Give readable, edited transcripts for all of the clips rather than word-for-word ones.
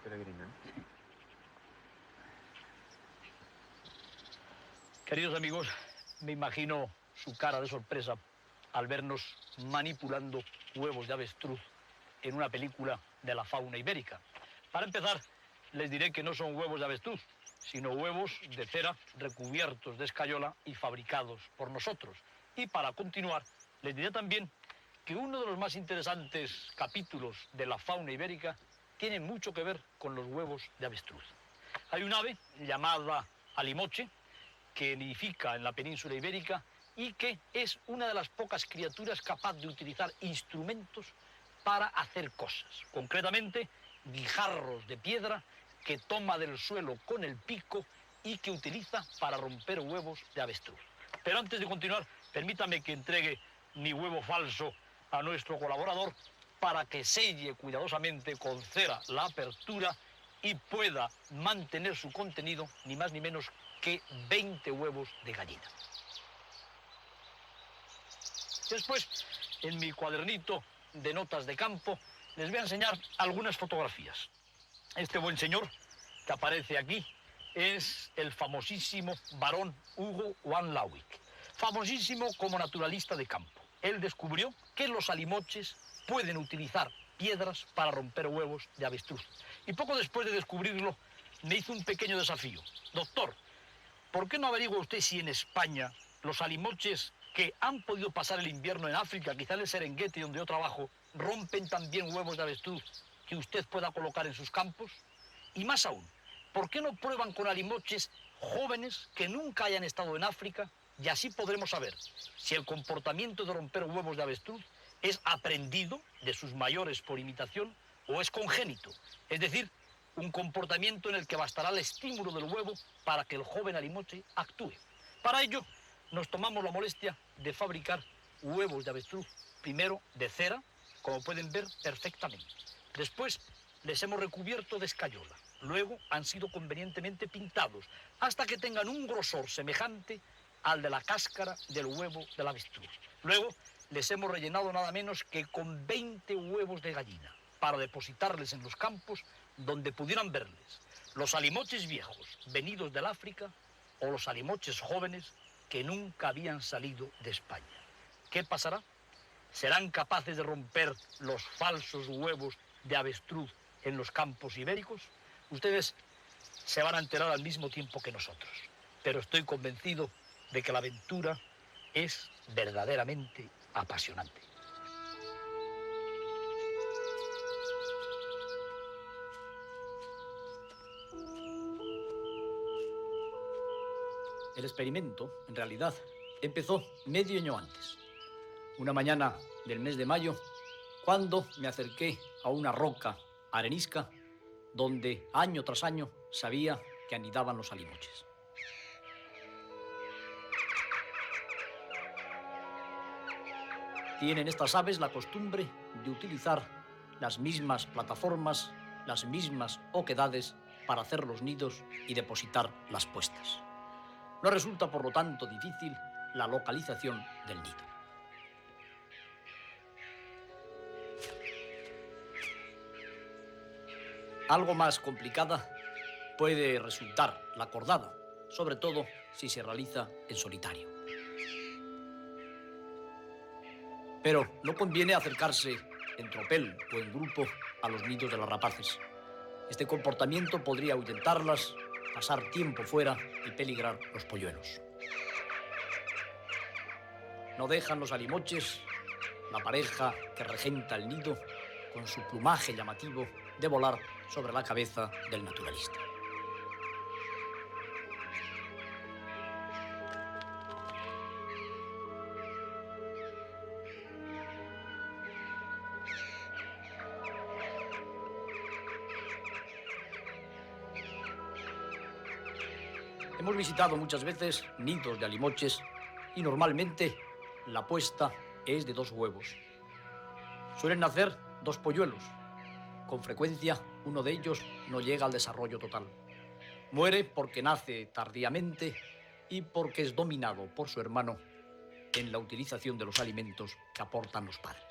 peregrinan. Queridos amigos, me imagino su cara de sorpresa al vernos manipulando huevos de avestruz en una película de la fauna ibérica. Para empezar, les diré que no son huevos de avestruz, sino huevos de cera recubiertos de escayola y fabricados por nosotros. Y para continuar, les diré también que uno de los más interesantes capítulos de la fauna ibérica tiene mucho que ver con los huevos de avestruz. Hay un ave llamada alimoche que nidifica en la península ibérica y que es una de las pocas criaturas capaz de utilizar instrumentos para hacer cosas. Concretamente, guijarros de piedra que toma del suelo con el pico y que utiliza para romper huevos de avestruz. Pero antes de continuar, permítame que entregue mi huevo falso a nuestro colaborador para que selle cuidadosamente con cera la apertura y pueda mantener su contenido ni más ni menos que 20 huevos de gallina. Después, en mi cuadernito de notas de campo, les voy a enseñar algunas fotografías. Este buen señor que aparece aquí es el famosísimo barón Hugo van Lawick, famosísimo como naturalista de campo. Él descubrió que los alimoches pueden utilizar piedras para romper huevos de avestruz. Y poco después de descubrirlo, me hizo un pequeño desafío. Doctor, ¿por qué no averigua usted si en España los alimoches que han podido pasar el invierno en África, quizá en el Serengeti donde yo trabajo, rompen también huevos de avestruz que usted pueda colocar en sus campos? Y más aún, ¿por qué no prueban con alimoches jóvenes que nunca hayan estado en África? Y así podremos saber si el comportamiento de romper huevos de avestruz es aprendido de sus mayores por imitación o es congénito, es decir, un comportamiento en el que bastará el estímulo del huevo para que el joven alimoche actúe. Para ello, nos tomamos la molestia de fabricar huevos de avestruz, primero de cera, como pueden ver perfectamente. Después les hemos recubierto de escayola. Luego han sido convenientemente pintados hasta que tengan un grosor semejante al de la cáscara del huevo del avestruz. Luego les hemos rellenado nada menos que con 20 huevos de gallina para depositarles en los campos donde pudieran verles los alimoches viejos venidos del África o los alimoches jóvenes que nunca habían salido de España. ¿Qué pasará? ¿Serán capaces de romper los falsos huevos de avestruz en los campos ibéricos? Ustedes se van a enterar al mismo tiempo que nosotros, pero estoy convencido de que la aventura es verdaderamente apasionante. El experimento, en realidad, empezó medio año antes. Una mañana del mes de mayo, cuando me acerqué a una roca arenisca donde año tras año sabía que anidaban los alimoches. Tienen estas aves la costumbre de utilizar las mismas plataformas, las mismas oquedades para hacer los nidos y depositar las puestas. No resulta, por lo tanto, difícil la localización del nido. Algo más complicada puede resultar la cordada, sobre todo si se realiza en solitario. Pero no conviene acercarse en tropel o en grupo a los nidos de las rapaces. Este comportamiento podría ahuyentarlas, pasar tiempo fuera y peligrar los polluelos. No dejan los alimoches, la pareja que regenta el nido, con su plumaje llamativo, de volar sobre la cabeza del naturalista. Hemos visitado muchas veces nidos de alimoches y normalmente la puesta es de 2 huevos. Suelen nacer 2 polluelos. Con frecuencia, uno de ellos no llega al desarrollo total. Muere porque nace tardíamente y porque es dominado por su hermano en la utilización de los alimentos que aportan los padres.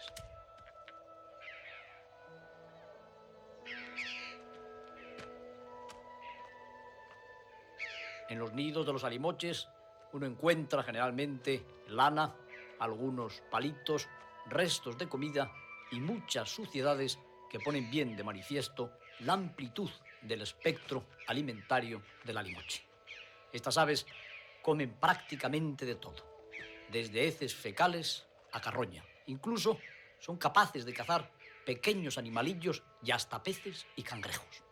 En los nidos de los alimoches uno encuentra generalmente lana, algunos palitos, restos de comida y muchas suciedades que ponen bien de manifiesto la amplitud del espectro alimentario del alimoche. Estas aves comen prácticamente de todo, desde heces fecales a carroña. Incluso son capaces de cazar pequeños animalillos y hasta peces y cangrejos.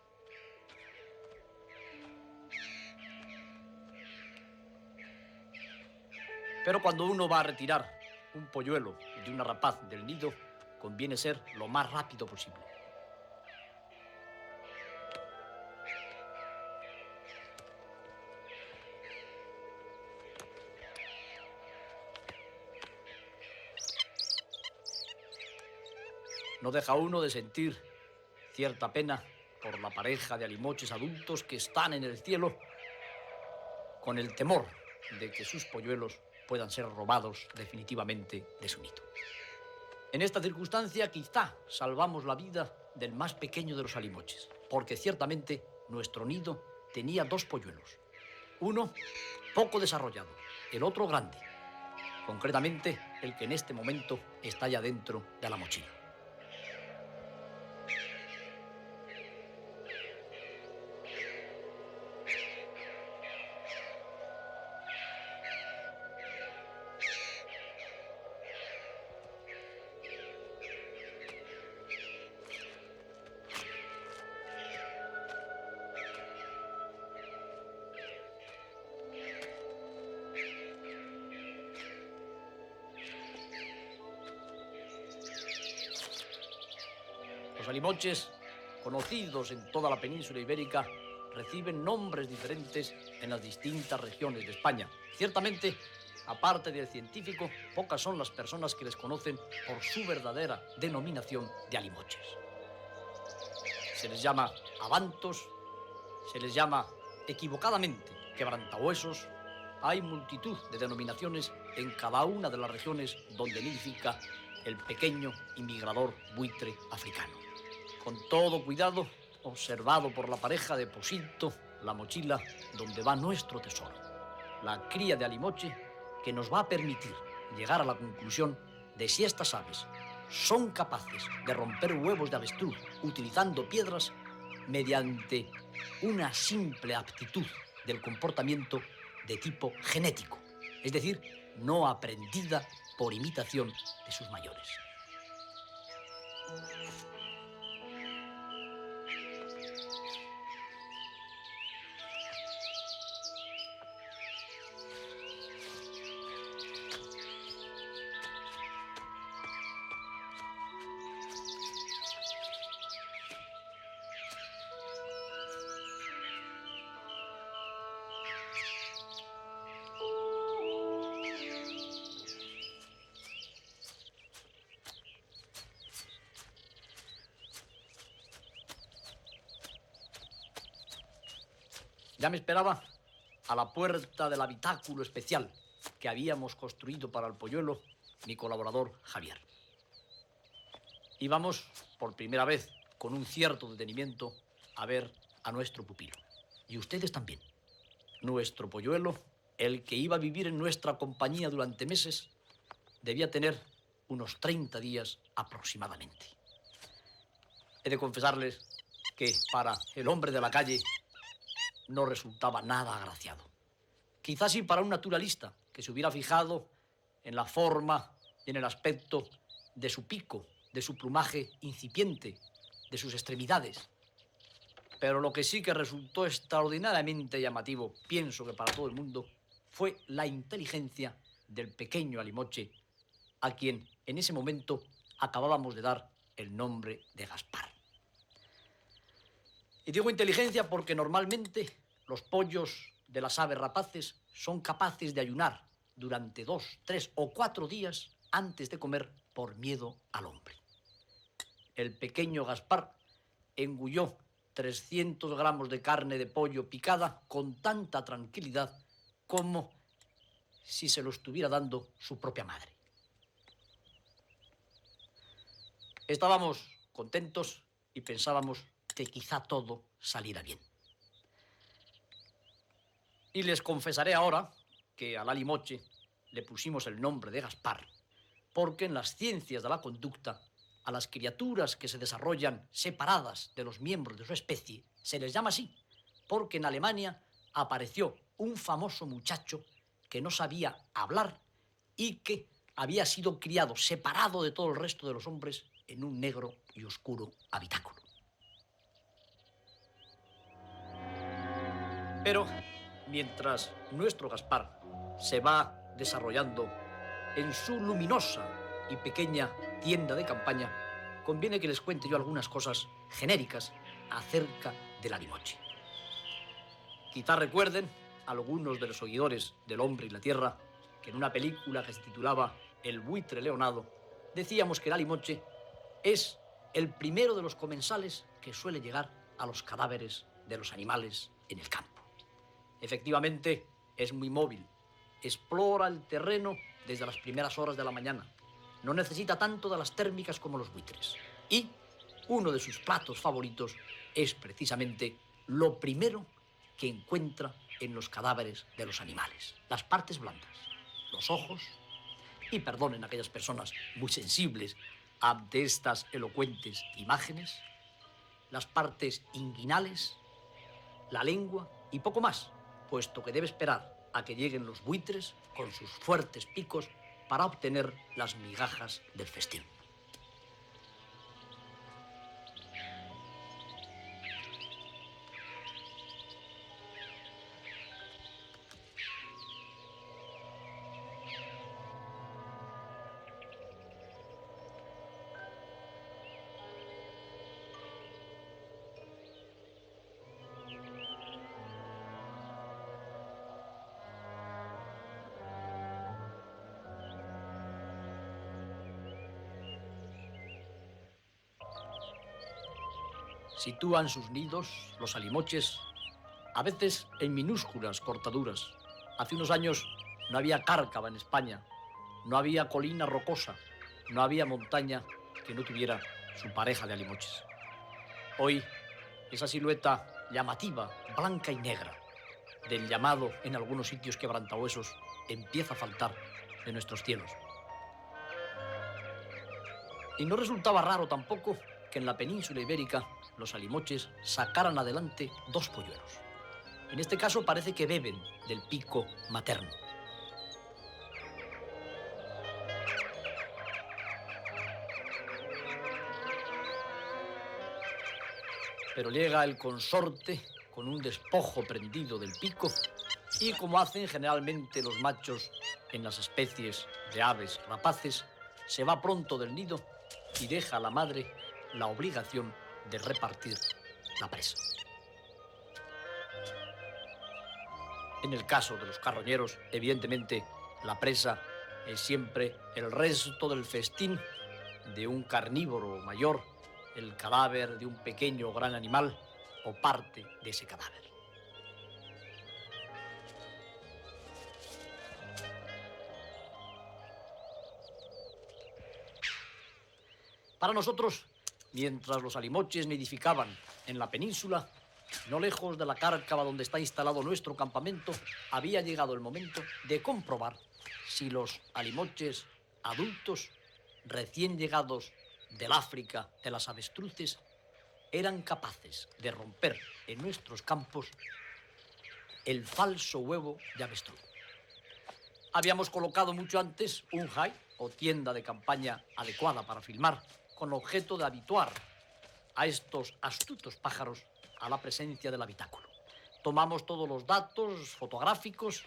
Pero cuando uno va a retirar un polluelo de una rapaz del nido, conviene ser lo más rápido posible. No deja uno de sentir cierta pena por la pareja de alimoches adultos que están en el cielo con el temor de que sus polluelos puedan ser robados definitivamente de su nido. En esta circunstancia quizá salvamos la vida del más pequeño de los alimoches, porque ciertamente nuestro nido tenía dos polluelos. Uno poco desarrollado, el otro grande, concretamente el que en este momento está ya dentro de la mochila. Los alimoches, conocidos en toda la península ibérica, reciben nombres diferentes en las distintas regiones de España. Ciertamente, aparte del científico, pocas son las personas que les conocen por su verdadera denominación de alimoches. Se les llama abantos, se les llama equivocadamente quebrantahuesos. Hay multitud de denominaciones en cada una de las regiones donde nidifica el pequeño inmigrador buitre africano. Con todo cuidado, observado por la pareja, deposito la mochila donde va nuestro tesoro, la cría de alimoche que nos va a permitir llegar a la conclusión de si estas aves son capaces de romper huevos de avestruz utilizando piedras mediante una simple aptitud del comportamiento de tipo genético, es decir, no aprendida por imitación de sus mayores. Ya me esperaba a la puerta del habitáculo especial que habíamos construido para el polluelo mi colaborador Javier. Íbamos por primera vez con un cierto detenimiento a ver a nuestro pupilo. Y ustedes también. Nuestro polluelo, el que iba a vivir en nuestra compañía durante meses, debía tener unos 30 días aproximadamente. He de confesarles que para el hombre de la calle no resultaba nada agraciado. Quizás sí para un naturalista que se hubiera fijado en la forma y en el aspecto de su pico, de su plumaje incipiente, de sus extremidades. Pero lo que sí que resultó extraordinariamente llamativo, pienso que para todo el mundo, fue la inteligencia del pequeño alimoche, a quien en ese momento acabábamos de dar el nombre de Gaspar. Y digo inteligencia porque normalmente los pollos de las aves rapaces son capaces de ayunar durante 2, 3 o 4 días antes de comer por miedo al hombre. El pequeño Gaspar engulló 300 gramos de carne de pollo picada con tanta tranquilidad como si se lo estuviera dando su propia madre. Estábamos contentos y pensábamos que quizá todo saliera bien. Y les confesaré ahora que al alimoche le pusimos el nombre de Gaspar, porque en las ciencias de la conducta, a las criaturas que se desarrollan separadas de los miembros de su especie, se les llama así, porque en Alemania apareció un famoso muchacho que no sabía hablar y que había sido criado separado de todo el resto de los hombres en un negro y oscuro habitáculo. Pero mientras nuestro Gaspar se va desarrollando en su luminosa y pequeña tienda de campaña, conviene que les cuente yo algunas cosas genéricas acerca del alimoche. Quizá recuerden algunos de los seguidores del Hombre y la Tierra que en una película que se titulaba El buitre leonado decíamos que el alimoche es el primero de los comensales que suele llegar a los cadáveres de los animales en el campo. Efectivamente, es muy móvil, explora el terreno desde las primeras horas de la mañana, no necesita tanto de las térmicas como los buitres. Y uno de sus platos favoritos es precisamente lo primero que encuentra en los cadáveres de los animales, las partes blandas, los ojos, y perdonen a aquellas personas muy sensibles ante estas elocuentes imágenes, las partes inguinales, la lengua y poco más, puesto que debe esperar a que lleguen los buitres con sus fuertes picos para obtener las migajas del festín. Sitúan sus nidos, los alimoches, a veces en minúsculas cortaduras. Hace unos años no había cárcava en España, no había colina rocosa, no había montaña que no tuviera su pareja de alimoches. Hoy, esa silueta llamativa, blanca y negra, del llamado en algunos sitios quebrantahuesos, empieza a faltar de nuestros cielos. Y no resultaba raro tampoco que en la península ibérica los alimoches sacaran adelante dos polluelos. En este caso parece que beben del pico materno. Pero llega el consorte con un despojo prendido del pico y, como hacen generalmente los machos en las especies de aves rapaces, se va pronto del nido y deja a la madre la obligación de repartir la presa. En el caso de los carroñeros, evidentemente, la presa es siempre el resto del festín de un carnívoro mayor, el cadáver de un pequeño o gran animal o parte de ese cadáver. Para nosotros, mientras los alimoches nidificaban en la península, no lejos de la cárcava donde está instalado nuestro campamento, había llegado el momento de comprobar si los alimoches adultos, recién llegados del África de las avestruces, eran capaces de romper en nuestros campos el falso huevo de avestruz. Habíamos colocado mucho antes un high o tienda de campaña adecuada para filmar, con objeto de habituar a estos astutos pájaros a la presencia del habitáculo. Tomamos todos los datos fotográficos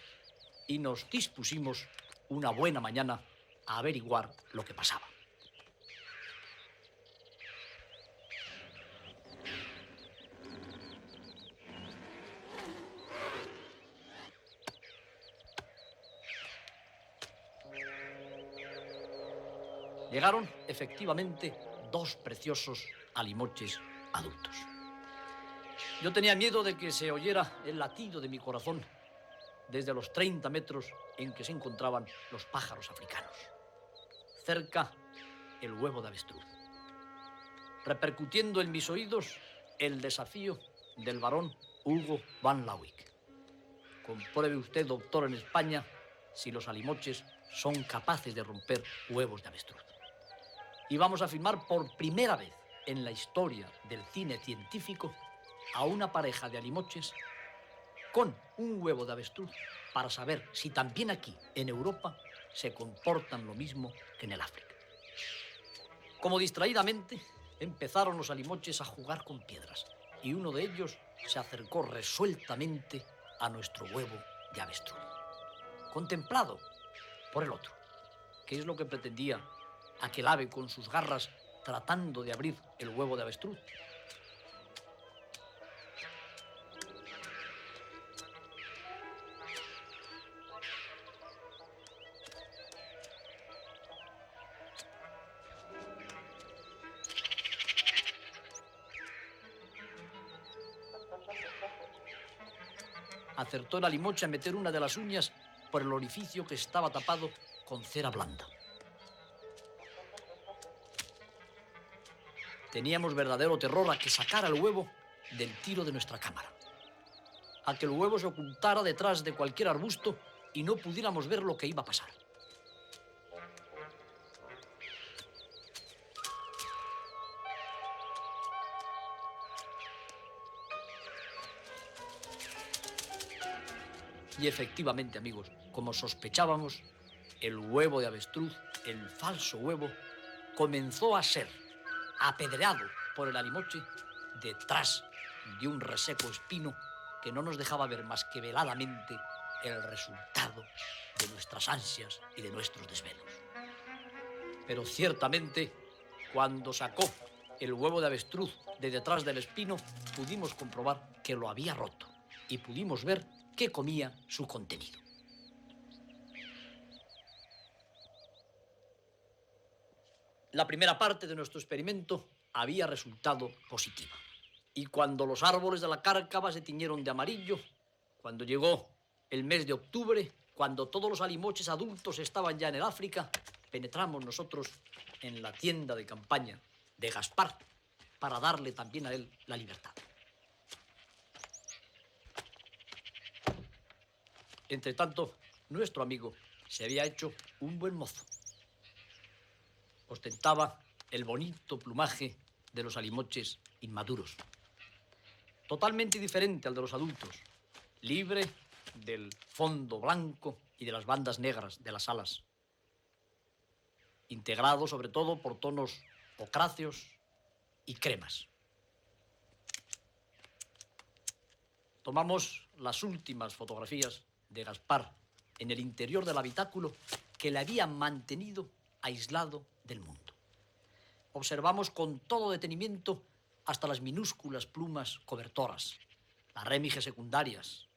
y nos dispusimos una buena mañana a averiguar lo que pasaba. Llegaron, efectivamente, dos preciosos alimoches adultos. Yo tenía miedo de que se oyera el latido de mi corazón desde los 30 metros en que se encontraban los pájaros africanos. Cerca, el huevo de avestruz. Repercutiendo en mis oídos el desafío del barón Hugo van Lawick. Compruebe usted, doctor, en España, si los alimoches son capaces de romper huevos de avestruz. Y vamos a filmar por primera vez en la historia del cine científico a una pareja de alimoches con un huevo de avestruz para saber si también aquí, en Europa, se comportan lo mismo que en el África. Como distraídamente, empezaron los alimoches a jugar con piedras y uno de ellos se acercó resueltamente a nuestro huevo de avestruz, contemplado por el otro. ¿Qué es lo que pretendía aquel ave con sus garras tratando de abrir el huevo de avestruz? Acertó el alimoche a meter una de las uñas por el orificio que estaba tapado con cera blanda. Teníamos verdadero terror a que sacara el huevo del tiro de nuestra cámara, a que el huevo se ocultara detrás de cualquier arbusto y no pudiéramos ver lo que iba a pasar. Y efectivamente, amigos, como sospechábamos, el huevo de avestruz, el falso huevo, comenzó a ser apedreado por el alimoche detrás de un reseco espino que no nos dejaba ver más que veladamente el resultado de nuestras ansias y de nuestros desvelos. Pero ciertamente, cuando sacó el huevo de avestruz de detrás del espino, pudimos comprobar que lo había roto y pudimos ver qué comía su contenido. La primera parte de nuestro experimento había resultado positiva. Y cuando los árboles de la cárcava se tiñeron de amarillo, cuando llegó el mes de octubre, cuando todos los alimoches adultos estaban ya en el África, penetramos nosotros en la tienda de campaña de Gaspar para darle también a él la libertad. Entre tanto, nuestro amigo se había hecho un buen mozo. Ostentaba el bonito plumaje de los alimoches inmaduros, totalmente diferente al de los adultos, libre del fondo blanco y de las bandas negras de las alas, integrado sobre todo por tonos ocráceos y cremas. Tomamos las últimas fotografías de Gaspar en el interior del habitáculo que le habían mantenido aislado del mundo. Observamos con todo detenimiento hasta las minúsculas plumas cobertoras, las rémiges secundarias,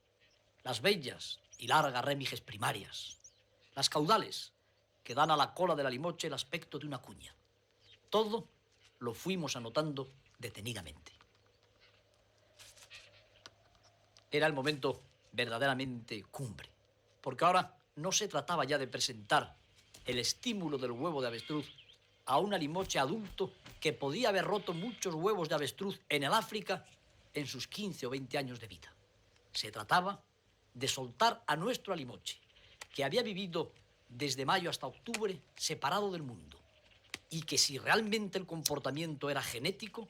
las bellas y largas rémiges primarias, las caudales que dan a la cola del alimoche el aspecto de una cuña. Todo lo fuimos anotando detenidamente. Era el momento verdaderamente cumbre, porque ahora no se trataba ya de presentar el estímulo del huevo de avestruz a un alimoche adulto que podía haber roto muchos huevos de avestruz en el África en sus 15 o 20 años de vida. Se trataba de soltar a nuestro alimoche, que había vivido desde mayo hasta octubre separado del mundo, y que si realmente el comportamiento era genético,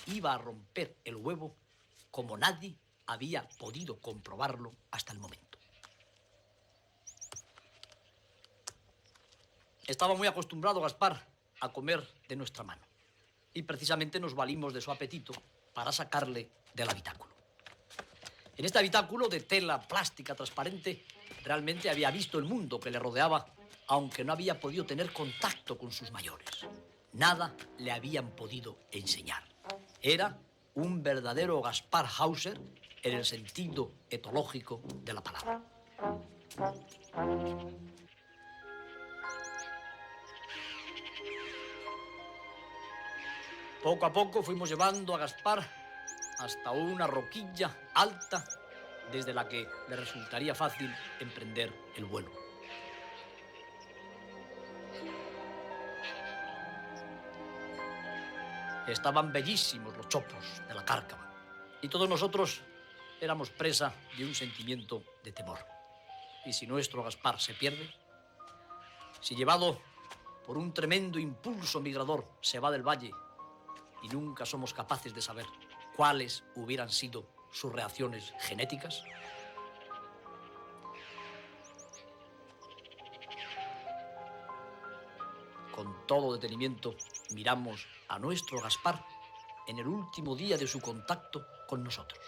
iba a romper el huevo como nadie había podido comprobarlo hasta el momento. Estaba muy acostumbrado Gaspar a comer de nuestra mano, y precisamente nos valimos de su apetito para sacarle del habitáculo. En este habitáculo de tela plástica transparente, realmente había visto el mundo que le rodeaba, aunque no había podido tener contacto con sus mayores. Nada le habían podido enseñar. Era un verdadero Gaspar Hauser en el sentido etológico de la palabra. Poco a poco fuimos llevando a Gaspar hasta una roquilla alta desde la que le resultaría fácil emprender el vuelo. Estaban bellísimos los chopos de la cárcava y todos nosotros éramos presa de un sentimiento de temor. Y si nuestro Gaspar se pierde, si llevado por un tremendo impulso migrador se va del valle y nunca somos capaces de saber cuáles hubieran sido sus reacciones genéticas, con todo detenimiento miramos a nuestro Gaspar en el último día de su contacto con nosotros.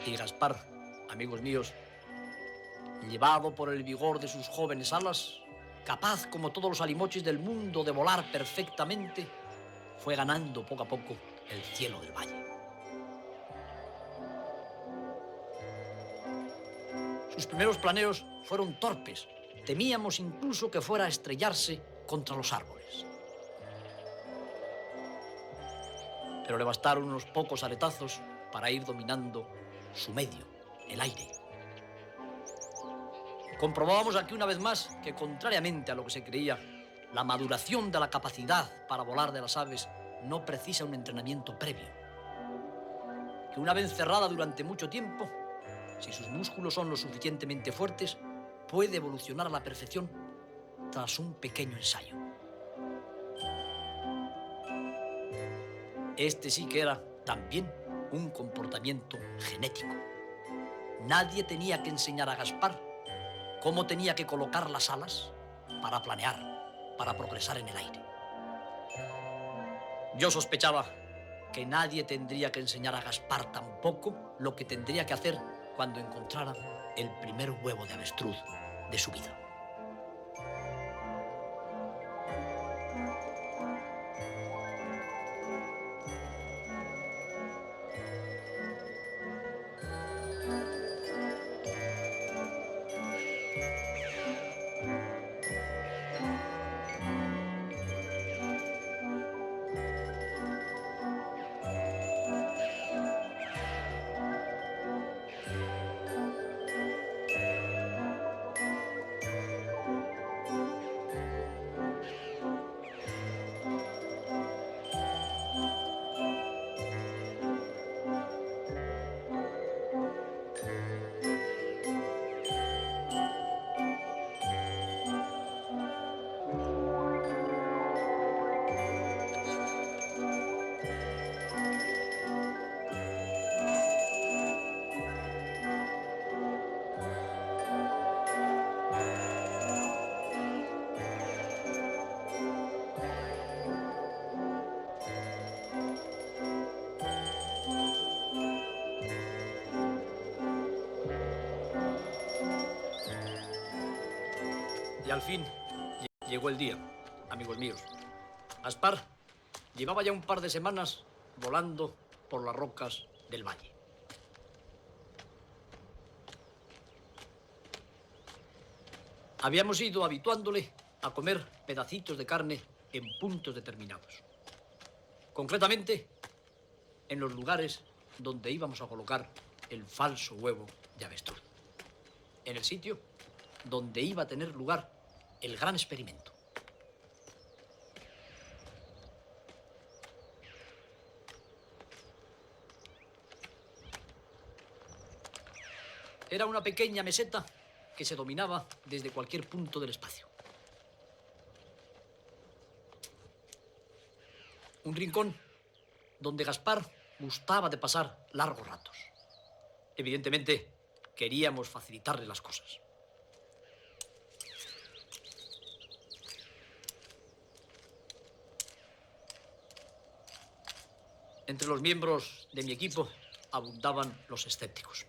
Y Gaspar, amigos míos, llevado por el vigor de sus jóvenes alas, capaz como todos los alimoches del mundo de volar perfectamente, fue ganando poco a poco el cielo del valle. Sus primeros planeos fueron torpes. Temíamos incluso que fuera a estrellarse contra los árboles. Pero le bastaron unos pocos aletazos para ir dominando su medio, el aire. Comprobábamos aquí una vez más que, contrariamente a lo que se creía, la maduración de la capacidad para volar de las aves no precisa un entrenamiento previo. Que una vez encerrada durante mucho tiempo, si sus músculos son lo suficientemente fuertes, puede evolucionar a la perfección tras un pequeño ensayo. Este sí que era también un comportamiento genético. Nadie tenía que enseñar a Gaspar cómo tenía que colocar las alas para planear, para progresar en el aire. Yo sospechaba que nadie tendría que enseñar a Gaspar tampoco lo que tendría que hacer cuando encontrara el primer huevo de avestruz de su vida. Y al fin llegó el día, amigos míos. Gaspar llevaba ya un par de semanas volando por las rocas del valle. Habíamos ido habituándole a comer pedacitos de carne en puntos determinados. Concretamente, en los lugares donde íbamos a colocar el falso huevo de avestruz. En el sitio donde iba a tener lugar el gran experimento. Era una pequeña meseta que se dominaba desde cualquier punto del espacio. Un rincón donde Gaspar gustaba de pasar largos ratos. Evidentemente, queríamos facilitarle las cosas. Entre los miembros de mi equipo abundaban los escépticos.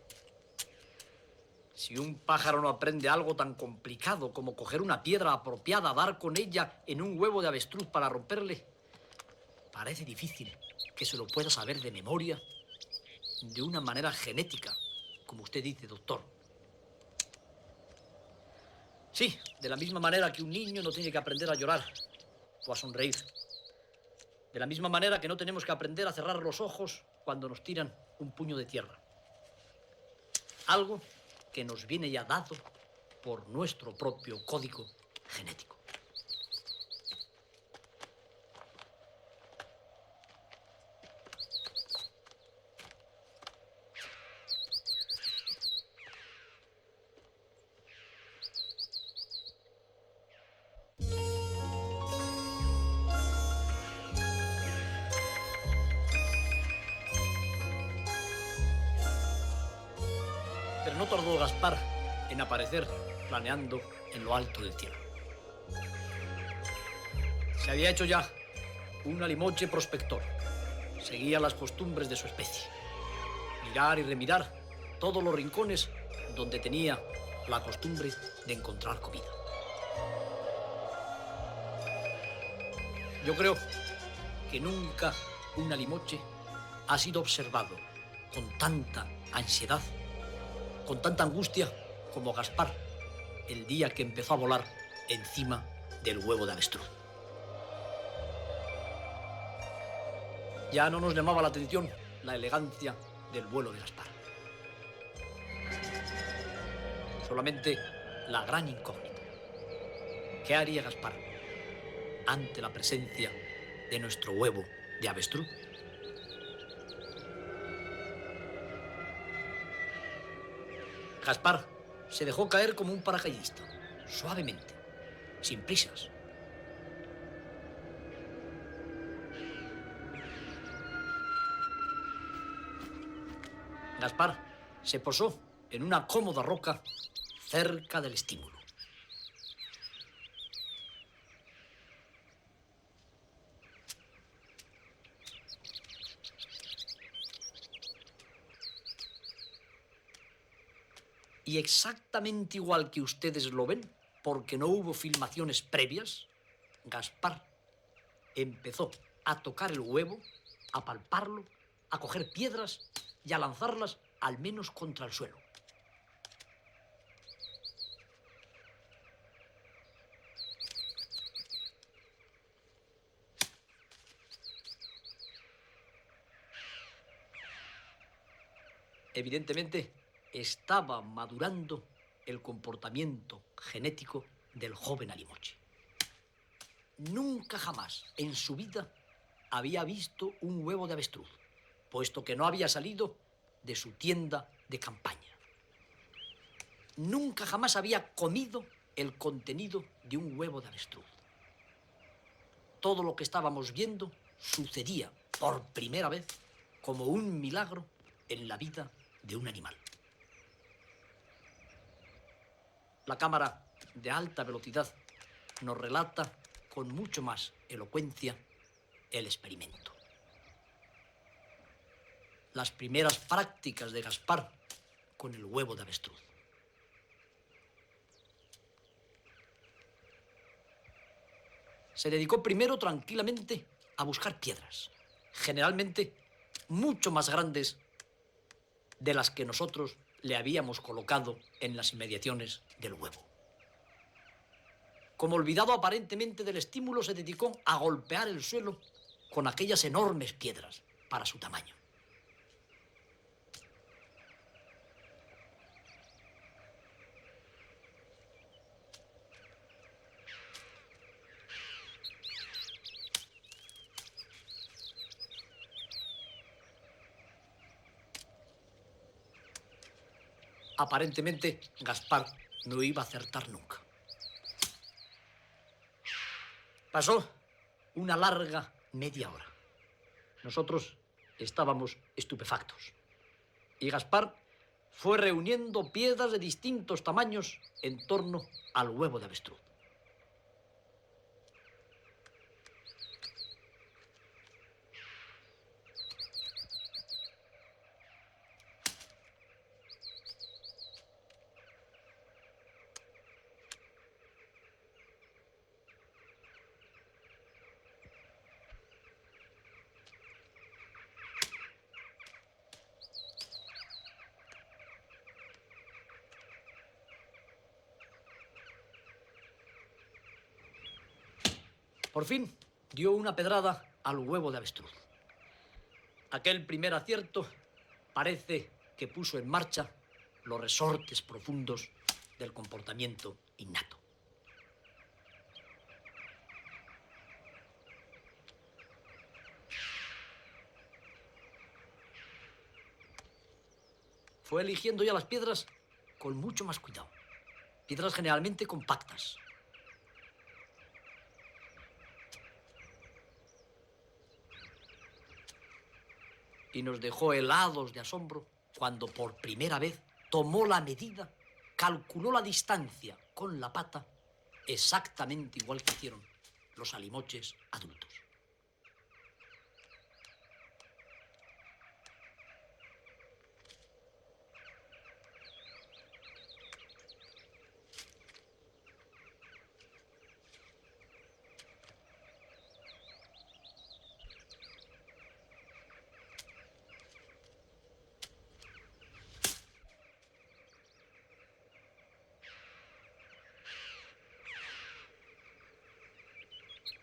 Si un pájaro no aprende algo tan complicado como coger una piedra apropiada, dar con ella en un huevo de avestruz para romperle, parece difícil que se lo pueda saber de memoria de una manera genética, como usted dice, doctor. Sí, de la misma manera que un niño no tiene que aprender a llorar o a sonreír. De la misma manera que no tenemos que aprender a cerrar los ojos cuando nos tiran un puño de tierra. Algo que nos viene ya dado por nuestro propio código genético. Pero no tardó Gaspar en aparecer planeando en lo alto del cielo. Se había hecho ya un alimoche prospector. Seguía las costumbres de su especie. Mirar y remirar todos los rincones donde tenía la costumbre de encontrar comida. Yo creo que nunca un alimoche ha sido observado con tanta ansiedad, con tanta angustia como Gaspar el día que empezó a volar encima del huevo de avestruz. Ya no nos llamaba la atención la elegancia del vuelo de Gaspar. Solamente la gran incógnita. ¿Qué haría Gaspar ante la presencia de nuestro huevo de avestruz? Gaspar se dejó caer como un paracaidista, suavemente, sin prisas. Gaspar se posó en una cómoda roca cerca del estímulo. Y exactamente igual que ustedes lo ven, porque no hubo filmaciones previas, Gaspar empezó a tocar el huevo, a palparlo, a coger piedras y a lanzarlas al menos contra el suelo. Evidentemente, estaba madurando el comportamiento genético del joven alimoche. Nunca jamás en su vida había visto un huevo de avestruz, puesto que no había salido de su tienda de campaña. Nunca jamás había comido el contenido de un huevo de avestruz. Todo lo que estábamos viendo sucedía por primera vez como un milagro en la vida de un animal. La cámara de alta velocidad nos relata con mucho más elocuencia el experimento. Las primeras prácticas de Gaspar con el huevo de avestruz. Se dedicó primero tranquilamente a buscar piedras, generalmente mucho más grandes de las que nosotros le habíamos colocado en las inmediaciones del huevo. Como olvidado aparentemente del estímulo, se dedicó a golpear el suelo con aquellas enormes piedras para su tamaño. Aparentemente, Gaspar no iba a acertar nunca. Pasó una larga media hora. Nosotros estábamos estupefactos. Y Gaspar fue reuniendo piedras de distintos tamaños en torno al huevo de avestruz. Por fin dio una pedrada al huevo de avestruz. Aquel primer acierto parece que puso en marcha los resortes profundos del comportamiento innato. Fue eligiendo ya las piedras con mucho más cuidado. Piedras generalmente compactas. Y nos dejó helados de asombro cuando por primera vez tomó la medida, calculó la distancia con la pata, exactamente igual que hicieron los salimoches adultos.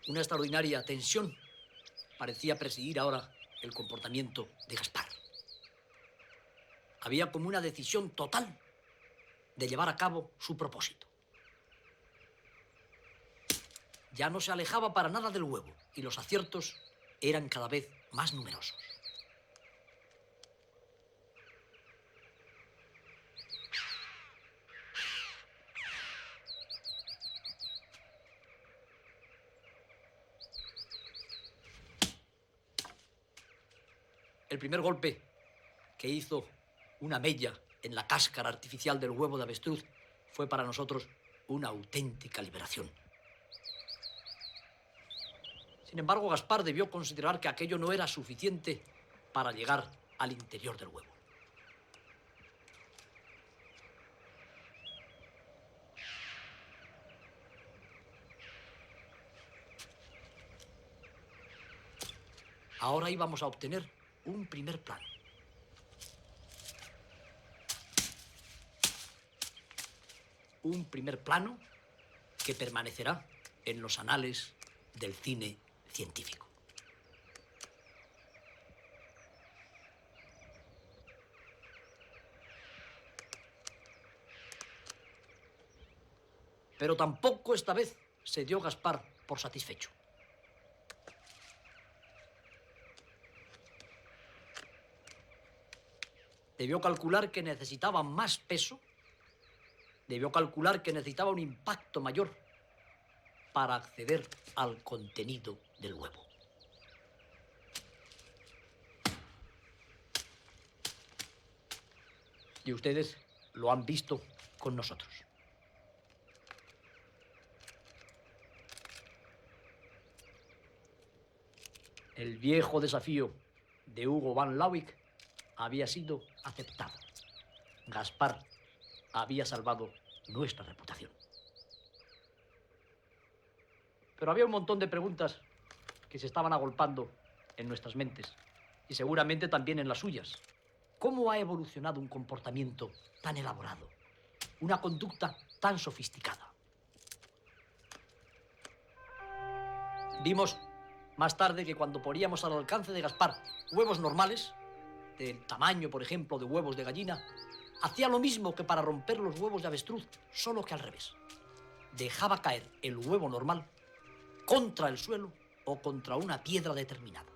Una extraordinaria tensión parecía presidir ahora el comportamiento de Gaspar. Había como una decisión total de llevar a cabo su propósito. Ya no se alejaba para nada del huevo y los aciertos eran cada vez más numerosos. El primer golpe que hizo una mella en la cáscara artificial del huevo de avestruz fue para nosotros una auténtica liberación. Sin embargo, Gaspar debió considerar que aquello no era suficiente para llegar al interior del huevo. Ahora íbamos a obtener un primer plano. Un primer plano que permanecerá en los anales del cine científico. Pero tampoco esta vez se dio Gaspar por satisfecho. Debió calcular que necesitaba más peso, debió calcular que necesitaba un impacto mayor para acceder al contenido del huevo. Y ustedes lo han visto con nosotros. El viejo desafío de Hugo van Lawick había sido aceptado. Gaspar había salvado nuestra reputación. Pero había un montón de preguntas que se estaban agolpando en nuestras mentes y seguramente también en las suyas. ¿Cómo ha evolucionado un comportamiento tan elaborado? Una conducta tan sofisticada. Vimos más tarde que cuando poníamos al alcance de Gaspar huevos normales, del tamaño, por ejemplo, de huevos de gallina, hacía lo mismo que para romper los huevos de avestruz, solo que al revés. Dejaba caer el huevo normal contra el suelo o contra una piedra determinada.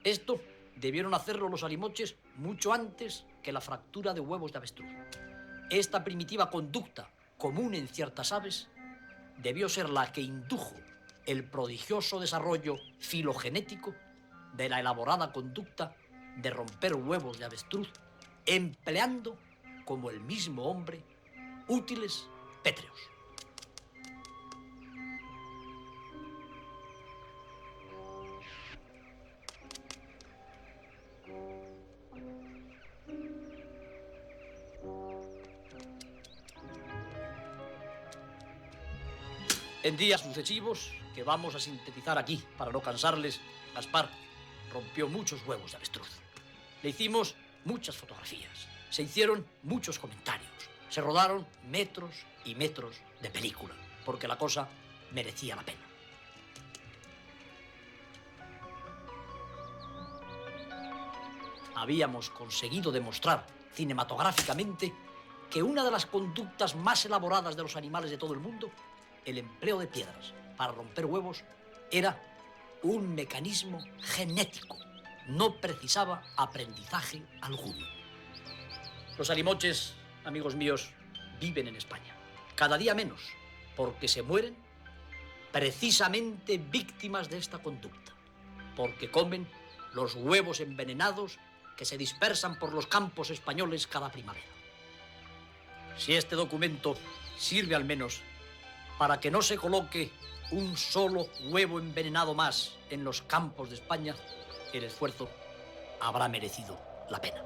Esto debieron hacerlo los salimoches mucho antes que la fractura de huevos de avestruz. Esta primitiva conducta, común en ciertas aves, debió ser la que indujo el prodigioso desarrollo filogenético de la elaborada conducta de romper huevos de avestruz, empleando, como el mismo hombre, útiles pétreos. En días sucesivos, que vamos a sintetizar aquí para no cansarles, Gaspar rompió muchos huevos de avestruz. Le hicimos muchas fotografías, se hicieron muchos comentarios, se rodaron metros y metros de película, porque la cosa merecía la pena. Habíamos conseguido demostrar cinematográficamente que una de las conductas más elaboradas de los animales de todo el mundo, el empleo de piedras para romper huevos, era un mecanismo genético. No precisaba aprendizaje alguno. Los salimoches, amigos míos, viven en España. Cada día menos, porque se mueren precisamente víctimas de esta conducta, porque comen los huevos envenenados que se dispersan por los campos españoles cada primavera. Si este documento sirve al menos para que no se coloque un solo huevo envenenado más en los campos de España, el esfuerzo habrá merecido la pena.